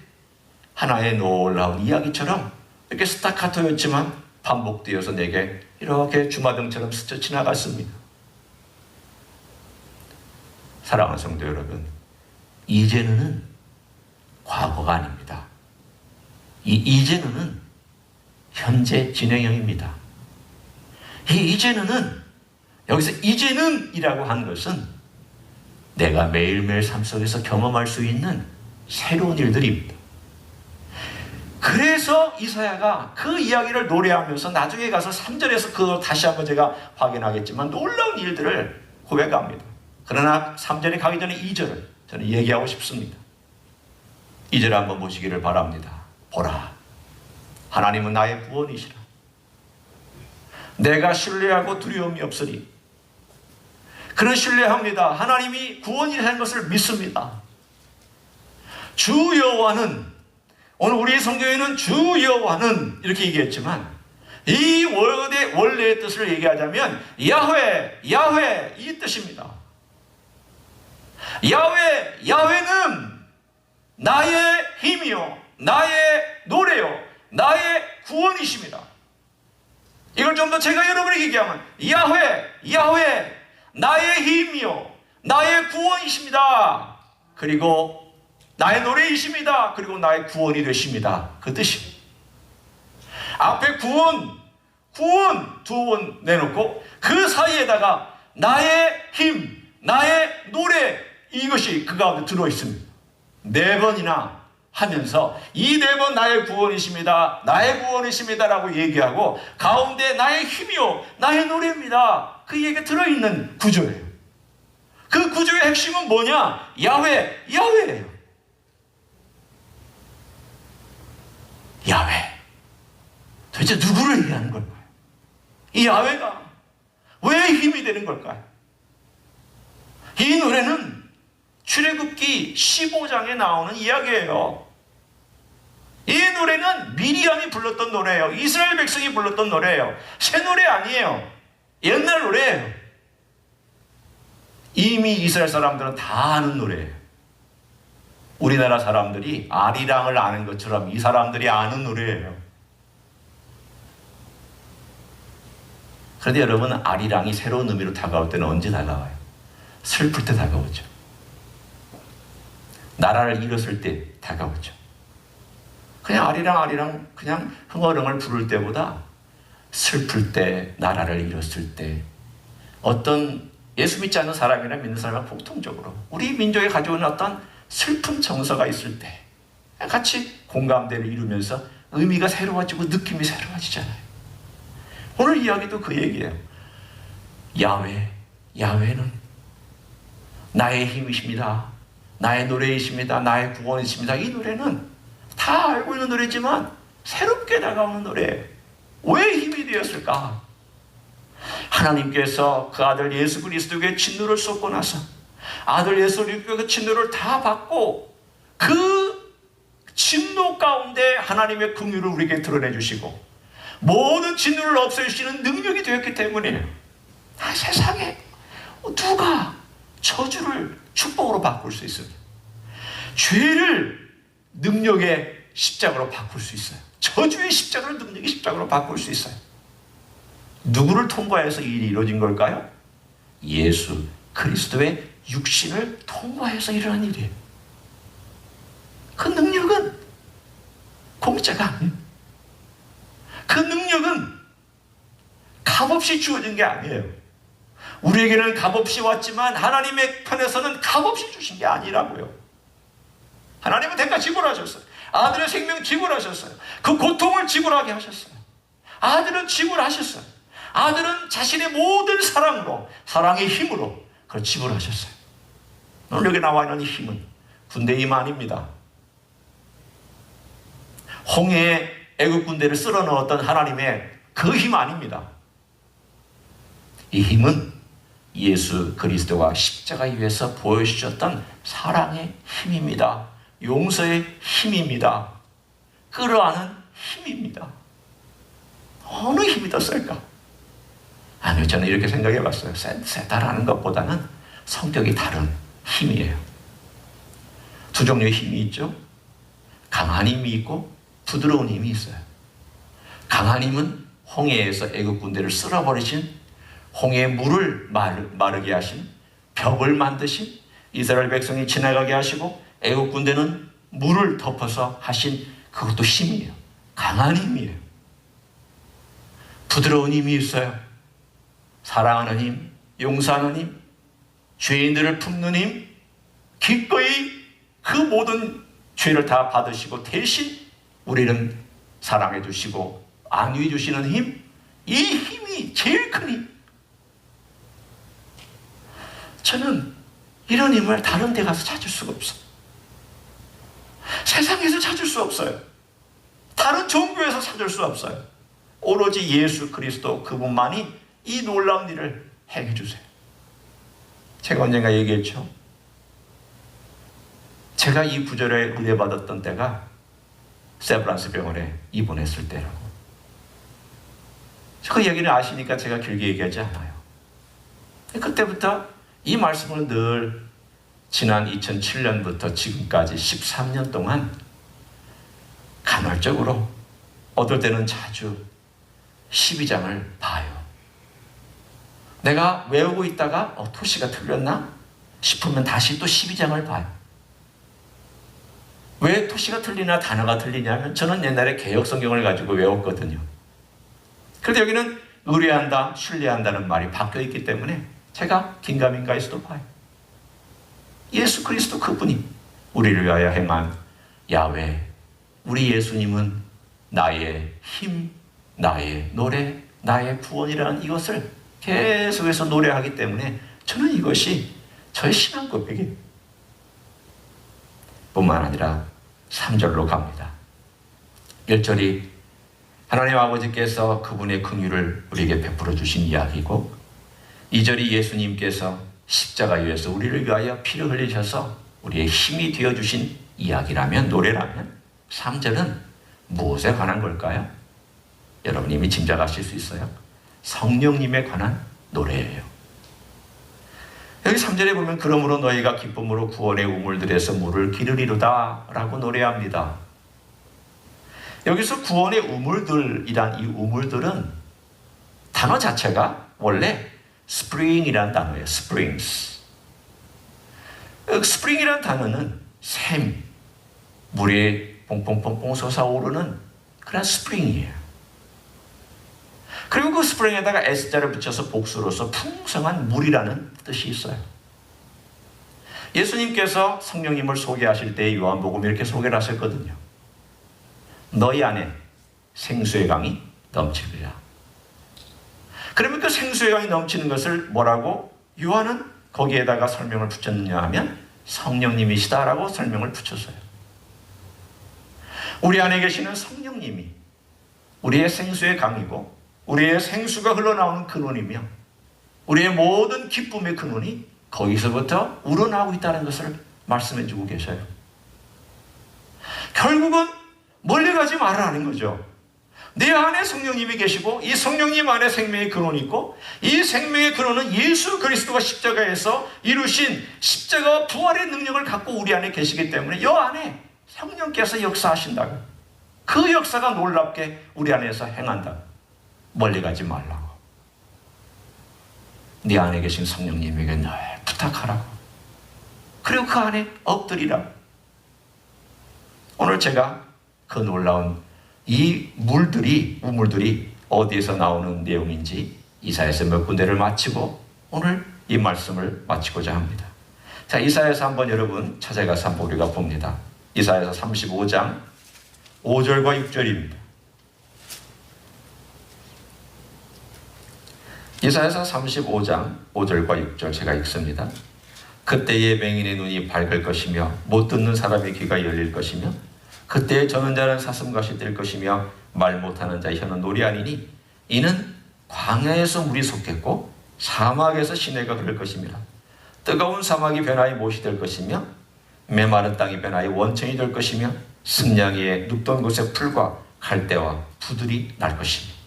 하나의 놀라운 이야기처럼 이렇게 스타카토였지만 반복되어서 내게 이렇게 주마등처럼 스쳐 지나갔습니다. 사랑하는 성도 여러분, 이제는 과거가 아닙니다. 이 이제는 현재 진행형입니다. 이 이제는, 여기서 이제는이라고 한 것은 내가 매일매일 삶 속에서 경험할 수 있는 새로운 일들입니다. 그래서 이사야가 그 이야기를 노래하면서 나중에 가서 3절에서 그걸 다시 한번 제가 확인하겠지만 놀라운 일들을 고백합니다. 그러나 3절에 가기 전에 2절을 저는 얘기하고 싶습니다. 2절 한번 보시기를 바랍니다. 보라, 하나님은 나의 구원이시라. 내가 신뢰하고 두려움이 없으리. 그는 신뢰합니다. 하나님이 구원이라는 것을 믿습니다. 주 여호와는, 오늘 우리 성경에는 주 여호와는 이렇게 얘기했지만 이 원래의 뜻을 얘기하자면 야훼 이 뜻입니다. 야훼는 나의 힘이요, 나의 노래요, 나의 구원이십니다. 이걸 좀 더 제가 여러분에게 얘기하면 야훼 나의 힘이요, 나의 구원이십니다. 그리고 나의 노래이십니다. 그리고 나의 구원이 되십니다. 그 뜻입니다. 앞에 구원 두 번 내놓고 그 사이에다가 나의 힘, 나의 노래, 이것이 그 가운데 들어있습니다. 4번이나 하면서 이 4번 나의 구원이십니다, 나의 구원이십니다 라고 얘기하고 가운데 나의 힘이요, 나의 노래입니다. 그 얘기가 들어있는 구조예요. 그 구조의 핵심은 뭐냐? 야훼예요. 야훼. 도대체 누구를 얘기하는 걸까요? 이 야훼가 왜 힘이 되는 걸까요? 이 노래는 출애굽기 15장에 나오는 이야기예요. 이 노래는 미리암이 불렀던 노래예요. 이스라엘 백성이 불렀던 노래예요. 새 노래 아니에요. 옛날 노래예요. 이미 이스라엘 사람들은 다 아는 노래예요. 우리나라 사람들이 아리랑을 아는 것처럼 이 사람들이 아는 노래예요. 그런데 여러분, 아리랑이 새로운 의미로 다가올 때는 언제 다가와요? 슬플 때 다가오죠. 나라를 잃었을 때 다가오죠. 그냥 아리랑 그냥 흥얼흥얼 부를 때보다 슬플 때, 나라를 잃었을 때, 어떤 예수 믿지 않는 사람이나 믿는 사람은 공통적으로 우리 민족에 가져오는 어떤 슬픈 정서가 있을 때 같이 공감대를 이루면서 의미가 새로워지고 느낌이 새로워지잖아요. 오늘 이야기도 그 얘기예요. 야훼는 나의 힘이십니다, 나의 노래이십니다, 나의 구원이십니다. 이 노래는 다 알고 있는 노래지만 새롭게 다가오는 노래예요. 왜 힘이 되었을까? 하나님께서 그 아들 예수 그리스도에게 진노를 쏟고 나서 아들 예수 그리스도의 진노를 다 받고 그 진노 가운데 하나님의 긍휼을 우리에게 드러내 주시고 모든 진노를 없애주시는 능력이 되었기 때문에 세상에 누가 저주를 축복으로 바꿀 수 있어요? 죄를 능력의 십자가로 바꿀 수 있어요. 저주의 십자가를 능력의 십자가로 바꿀 수 있어요. 누구를 통과해서 이 일이 이루어진 걸까요? 예수 그리스도의 육신을 통과해서 일어난 일이에요. 그 능력은 공짜가 아니에요. 그 능력은 값없이 주어진 게 아니에요. 우리에게는 값없이 왔지만 하나님의 편에서는 값없이 주신 게 아니라고요. 하나님은 대가 지불하셨어요. 아들의 생명 지불하셨어요. 그 고통을 지불하게 하셨어요. 아들은 지불하셨어요. 아들은 자신의 모든 사랑으로, 사랑의 힘으로 그걸 지불하셨어요. 오늘 여기 나와 있는 이 힘은 군대의 힘 아닙니다. 홍해에 애국 군대를 쓸어 넣었던 하나님의 그 힘 아닙니다. 이 힘은 예수 그리스도가 십자가 위에서 보여주셨던 사랑의 힘입니다. 용서의 힘입니다. 끌어안는 힘입니다. 어느 힘이 더 셀까? 아니요, 저는 이렇게 생각해 봤어요. 세다라는 것보다는 성격이 다른 힘이에요. 두 종류의 힘이 있죠. 강한 힘이 있고 부드러운 힘이 있어요. 강한 힘은 홍해에서 애국 군대를 쓸어버리신, 홍해의 물을 마르게 하신, 벽을 만드신, 이스라엘 백성이 지나가게 하시고 애국 군대는 물을 덮어서 하신, 그것도 힘이에요. 강한 힘이에요. 부드러운 힘이 있어요. 사랑하는 힘, 용서하는 힘, 죄인들을 품는 힘, 기꺼이 그 모든 죄를 다 받으시고 대신 우리는 사랑해 주시고 안위해 주시는 힘, 이 힘이 제일 큰 힘. 저는 이런 힘을 다른 데 가서 찾을 수가 없어요. 세상에서 찾을 수 없어요. 다른 종교에서 찾을 수 없어요. 오로지 예수 그리스도 그분만이 이 놀라운 일을 행해 주세요. 제가 언젠가 얘기했죠. 제가 이 구절에 의뢰받았던 때가 세브란스 병원에 입원했을 때라고. 그 얘기를 아시니까 제가 길게 얘기하지 않아요. 그때부터 이 말씀을 늘 지난 2007년부터 지금까지 13년 동안 간헐적으로, 어떨 때는 자주 12장을 봐요. 내가 외우고 있다가 토시가 틀렸나 싶으면 다시 또 12장을 봐요. 왜 토시가 틀리나 단어가 틀리냐면 저는 옛날에 개역성경을 가지고 외웠거든요. 그런데 여기는 의뢰한다, 신뢰한다는 말이 바뀌어 있기 때문에 제가 긴가민가에서도 봐요. 예수 그리스도 그분이 우리를 위하여 행한 야훼, 우리 예수님은 나의 힘, 나의 노래, 나의 구원이라는 이것을 계속해서 노래하기 때문에 저는 이것이 저의 신앙 고백이에요. 뿐만 아니라 3절로 갑니다. 1절이 하나님 아버지께서 그분의 긍휼을 우리에게 베풀어 주신 이야기고, 2절이 예수님께서 십자가 위에서 우리를 위하여 피를 흘리셔서 우리의 힘이 되어 주신 이야기라면, 노래라면, 3절은 무엇에 관한 걸까요? 여러분 이미 짐작하실 수 있어요. 성령님에 관한 노래예요. 여기 3절에 보면 그러므로 너희가 기쁨으로 구원의 우물들에서 물을 기르리로다 라고 노래합니다. 여기서 구원의 우물들이란 이 우물들은 단어 자체가 원래 spring이라는 단어예요. springs. spring이라는 단어는 샘, 물이 뽕뽕뽕뽕 솟아오르는 그런 spring이에요. 그리고 그 스프링에다가 S자를 붙여서 복수로서 풍성한 물이라는 뜻이 있어요. 예수님께서 성령님을 소개하실 때 요한복음에 이렇게 소개를 하셨거든요. 너희 안에 생수의 강이 넘치리라. 그러면 그 생수의 강이 넘치는 것을 뭐라고 요한은 거기에다가 설명을 붙였느냐 하면 성령님이시다라고 설명을 붙였어요. 우리 안에 계시는 성령님이 우리의 생수의 강이고 우리의 생수가 흘러나오는 근원이며 우리의 모든 기쁨의 근원이 거기서부터 우러나오고 있다는 것을 말씀해 주고 계셔요. 결국은 멀리 가지 말라는 거죠. 내 안에 성령님이 계시고 이 성령님 안에 생명의 근원이 있고 이 생명의 근원은 예수 그리스도가 십자가에서 이루신 십자가와 부활의 능력을 갖고 우리 안에 계시기 때문에 이 안에 성령께서 역사하신다고, 그 역사가 놀랍게 우리 안에서 행한다. 멀리 가지 말라고. 네 안에 계신 성령님에게 늘 부탁하라고. 그리고 그 안에 엎드리라고. 오늘 제가 그 놀라운 이 우물들이 어디에서 나오는 내용인지 이사야서 몇 군데를 마치고 오늘 이 말씀을 마치고자 합니다. 자, 이사야서 한번 여러분 찾아가서 한번 우리가 봅니다. 이사야서 35장 5절과 6절입니다. 이사야서 35장 5절과 6절 제가 읽습니다. 그때의 맹인의 눈이 밝을 것이며 못 듣는 사람의 귀가 열릴 것이며 그때의 저는 자는 사슴같이 될 것이며 말 못하는 자의 혀는 노래 아니니 이는 광야에서 물이 솟겠고 사막에서 시내가 흐를 것이며 뜨거운 사막이 변화의 못이 될 것이며 메마른 땅이 변화의 원천이 될 것이며 승냥이의 눕던 곳에 풀과 갈대와 부들이 날 것이며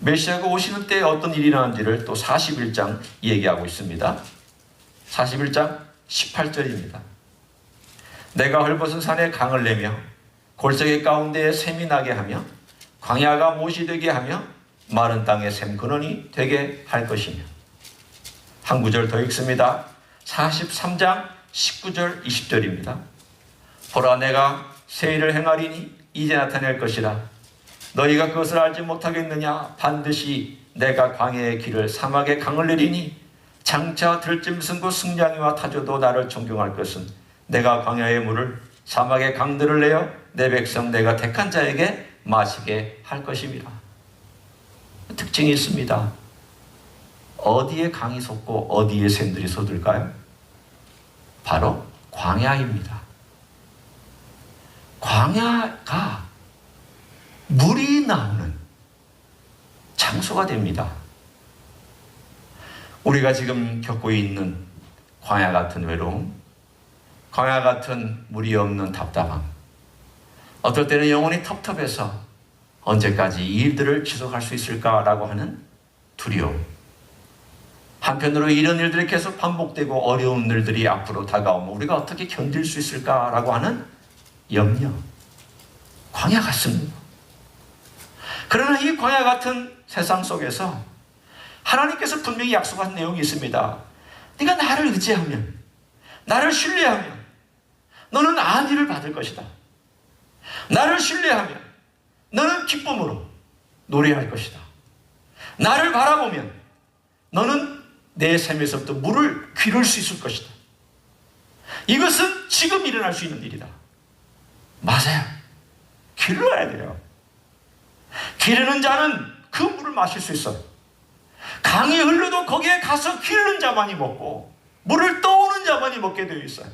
메시아가 오시는 때에 어떤 일이 나는지를 또 41장 얘기하고 있습니다. 41장 18절입니다. 내가 헐벗은 산에 강을 내며 골짜기 가운데에 샘이 나게 하며 광야가 못이 되게 하며 마른 땅에 샘 근원이 되게 할 것이며. 한 구절 더 읽습니다. 43장 19절 20절입니다. 보라 내가 새 일을 행하리니 이제 나타낼 것이라. 너희가 그것을 알지 못하겠느냐. 반드시 내가 광야의 길을 사막에 강을 내리니 장차 들짐승 그 승냥이와 타조도 나를 존경할 것은 내가 광야의 물을 사막의 강들을 내어 내 백성 내가 택한 자에게 마시게 할 것입니다. 특징이 있습니다. 어디에 강이 솟고 어디에 샘들이 솟을까요? 바로 광야입니다. 광야가 물이 나오는 장소가 됩니다. 우리가 지금 겪고 있는 광야 같은 외로움, 광야 같은 물이 없는 답답함, 어떨 때는 영혼이 텁텁해서 언제까지 이 일들을 지속할 수 있을까라고 하는 두려움, 한편으로 이런 일들이 계속 반복되고 어려운 일들이 앞으로 다가오면 우리가 어떻게 견딜 수 있을까라고 하는 염려, 광야 같습니다. 그러나 이 광야 같은 세상 속에서 하나님께서 분명히 약속한 내용이 있습니다. 네가 나를 의지하면, 나를 신뢰하면 너는 안위를 받을 것이다. 나를 신뢰하면 너는 기쁨으로 노래할 것이다. 나를 바라보면 너는 내 샘에서부터 물을 기를 수 있을 것이다. 이것은 지금 일어날 수 있는 일이다. 맞아요. 길러야 돼요. 기르는 자는 그 물을 마실 수 있어요. 강이 흘러도 거기에 가서 기르는 자만이 먹고 물을 떠오는 자만이 먹게 되어 있어요.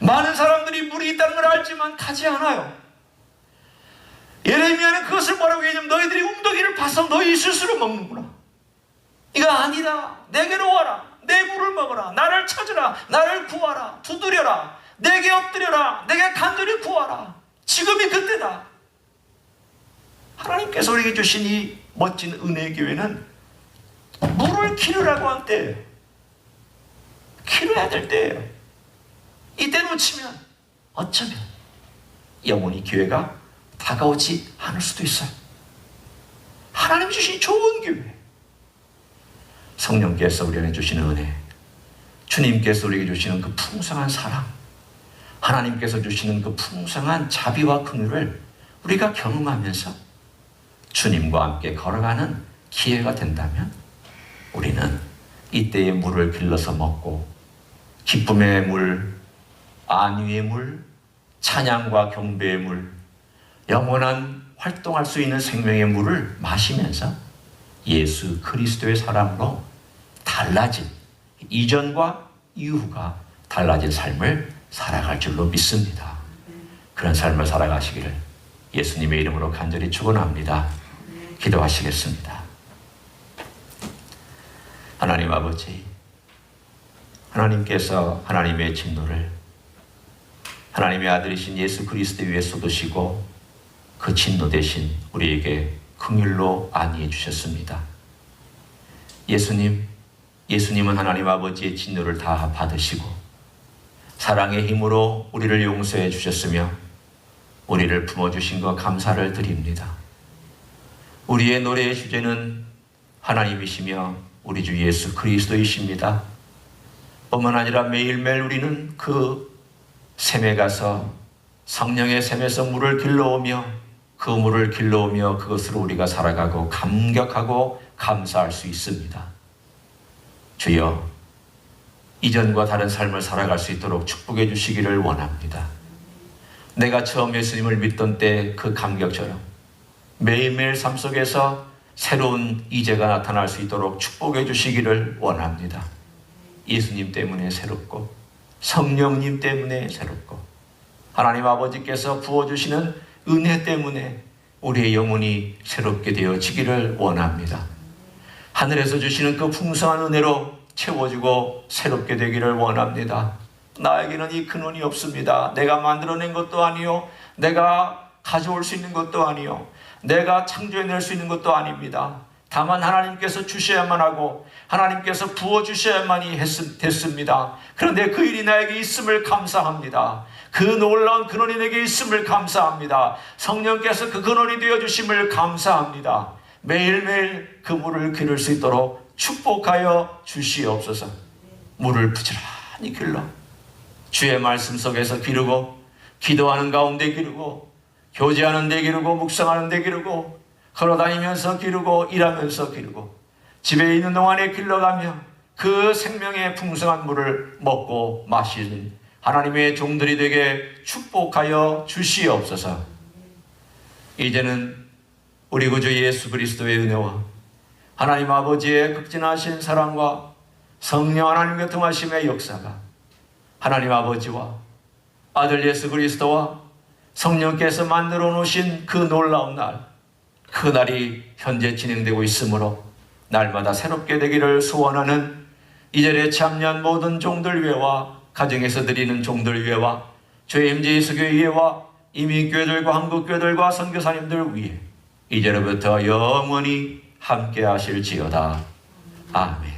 많은 사람들이 물이 있다는 걸 알지만 가지 않아요. 예레미야는 그것을 뭐라고 얘기하냐면 너희들이 웅덩이를 파서 너희 스스로 먹는구나. 이거 아니다. 내게로 와라. 내 물을 먹어라. 나를 찾으라. 나를 구하라. 두드려라. 내게 엎드려라. 내게 간절히 구하라. 지금이 그때다. 하나님께서 우리에게 주신 이 멋진 은혜의 교회는 물을 기르라고 한 때예요. 기르어야 될 때예요. 이때 놓치면 어쩌면 영원히 기회가 다가오지 않을 수도 있어요. 하나님 주신 좋은 기회, 성령께서 우리에게 주시는 은혜, 주님께서 우리에게 주시는 그 풍성한 사랑, 하나님께서 주시는 그 풍성한 자비와 긍휼을 우리가 경험하면서 주님과 함께 걸어가는 기회가 된다면 우리는 이때의 물을 길러서 먹고 기쁨의 물, 안위의 물, 찬양과 경배의 물, 영원한 활동할 수 있는 생명의 물을 마시면서 예수 그리스도의 사람으로 달라진, 이전과 이후가 달라진 삶을 살아갈 줄로 믿습니다. 그런 삶을 살아가시기를 예수님의 이름으로 간절히 축원합니다. 기도하시겠습니다. 하나님 아버지, 하나님께서 하나님의 진노를 하나님의 아들이신 예수 그리스도 위에 쏟으시고 그 진노 대신 우리에게 긍휼로 안위해 주셨습니다. 예수님은 하나님 아버지의 진노를 다 받으시고 사랑의 힘으로 우리를 용서해 주셨으며 우리를 품어주신 것 감사를 드립니다. 우리의 노래의 주제는 하나님이시며 우리 주 예수 그리스도이십니다. 뿐만 아니라 매일매일 우리는 그 샘에 가서 성령의 샘에서 물을 길러오며 그 물을 길러오며 그것으로 우리가 살아가고 감격하고 감사할 수 있습니다. 주여, 이전과 다른 삶을 살아갈 수 있도록 축복해 주시기를 원합니다. 내가 처음 예수님을 믿던 때 그 감격처럼 매일매일 삶 속에서 새로운 이제가 나타날 수 있도록 축복해 주시기를 원합니다. 예수님 때문에 새롭고 성령님 때문에 새롭고 하나님 아버지께서 부어주시는 은혜 때문에 우리의 영혼이 새롭게 되어지기를 원합니다. 하늘에서 주시는 그 풍성한 은혜로 채워지고 새롭게 되기를 원합니다. 나에게는 이 근원이 없습니다. 내가 만들어낸 것도 아니요, 내가 가져올 수 있는 것도 아니요, 내가 창조해낼 수 있는 것도 아닙니다. 다만 하나님께서 주셔야만 하고 하나님께서 부어주셔야만이 됐습니다. 그런데 그 일이 나에게 있음을 감사합니다. 그 놀라운 근원이 내게 있음을 감사합니다. 성령께서 그 근원이 되어주심을 감사합니다. 매일매일 그 물을 기를 수 있도록 축복하여 주시옵소서. 물을 부지런히 길러 주의 말씀 속에서 기르고 기도하는 가운데 기르고 교제하는 데 기르고 묵상하는 데 기르고 걸어다니면서 기르고 일하면서 기르고 집에 있는 동안에 길러가며 그 생명의 풍성한 물을 먹고 마시는 하나님의 종들이 되게 축복하여 주시옵소서. 이제는 우리 구주 예수 그리스도의 은혜와 하나님 아버지의 극진하신 사랑과 성령 하나님의 통하심의 역사가 하나님 아버지와 아들 예수 그리스도와 성령께서 만들어 놓으신 그 놀라운 날, 그 날이 현재 진행되고 있으므로 날마다 새롭게 되기를 소원하는 이 자리에 참여한 모든 종들 위에와 가정에서 드리는 종들 위에와 저희 MJ예수교회 위에와 이민교회들과 한국교회들과 선교사님들 위에 이제로부터 영원히 함께 하실지어다. 아멘.